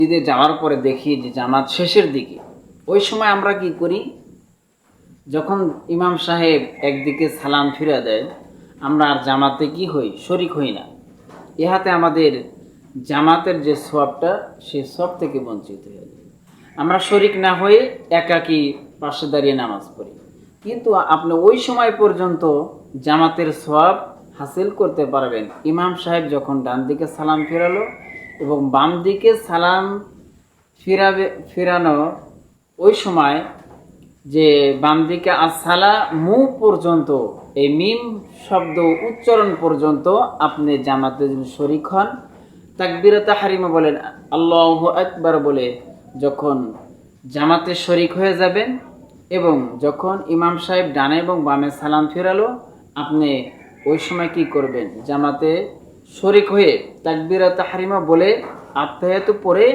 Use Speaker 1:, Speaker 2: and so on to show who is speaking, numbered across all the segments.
Speaker 1: ঈদে যাওয়ার পরে দেখি যে জামাত শেষের দিকে, ওই সময় আমরা কি করি, যখন ইমাম সাহেব একদিকে সালাম ফিরে দেয়, আমরা আর জামাতে কি হই, শরিক হই না। ইহাতে আমাদের জামাতের যে সওয়াবটা, সেই সওয়াব থেকে বঞ্চিত হয়ে যায়। আমরা শরিক না হয়ে একাকী পাশে দাঁড়িয়ে নামাজ পড়ি, কিন্তু আপনি ওই সময় পর্যন্ত জামাতের সওয়াব হাসিল করতে পারবেন। ইমাম সাহেব যখন ডান দিকে সালাম ফেরালো এবং বাম দিকে সালাম ফেরানো, ওই সময় যে বাম দিকে আসসালা মু পর্যন্ত, এই মিম শব্দ উচ্চারণ পর্যন্ত আপনি জামাতে শরিক হন, তাকবীরে তাহরিমা বলেন, আল্লাহু আকবার বলে যখন জামাতে শরিক হয়ে যাবেন, এবং যখন ইমাম সাহেব ডানে এবং বামে সালাম ফেরালো, আপনি ওই সময় কি করবেন, জামাতে শরিক হয়ে তাকবীরে তাহরিমা বলে আত্তাহিয়াতু পড়ে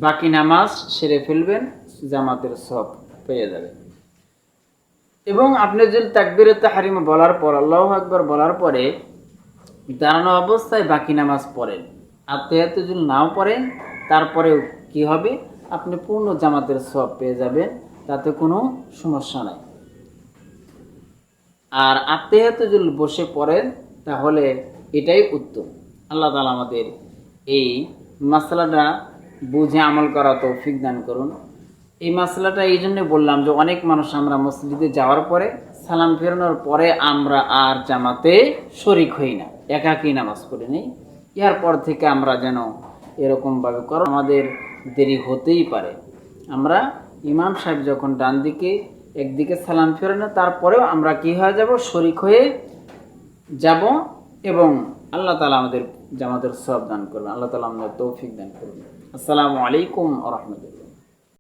Speaker 1: বাকি নামাজ সেরে ফেলবেন, জামাতের সওয়াব পেয়ে যাবেন। এবং আপনি যদি তাকবীরে তাহরিমা বলার পর, আল্লাহু আকবার বলার পরে দাঁড়ানো অবস্থায় বাকি নামাজ পড়েন, আত্তাহিয়াতু যদি নাও পড়েন, তারপরেও কি হবে, আপনি পূর্ণ জামাতের সওয়াব পেয়ে যাবেন, তাতে কোনো সমস্যা নাই। আর আত্তাহিয়াতু যদি বসে পড়েন, তাহলে এটাই উত্তম। আল্লাহ তাআলা আমাদের এই মাসআলাটা বুঝে আমল করা তৌফিক দান করুন। এই মাসআলাটা এই জন্য বললাম যে অনেক মানুষ আমরা মসজিদে যাওয়ার পরে, সালাম ফেরানোর পরে আমরা আর জামাতে শরিক হই না, একাকী নামাজ পড়ি নেই। ইহার পর থেকে আমরা যেন এরকমভাবে করো, আমাদের দেরি হতেই পারে। আমরা ইমাম সাহেব যখন ডান দিকে একদিকে সালাম ফেরানো, তারপরেও আমরা কি হয়ে যাব, শরিক হয়ে যাব, এবং আল্লাহ তাআলা আমাদের জামাতের সওয়াব দান করবেন। আল্লাহ তাআলা আমাদের তৌফিক দান করবেন। আসসালামু আলাইকুম ওয়া রাহমাতুল্লাহ।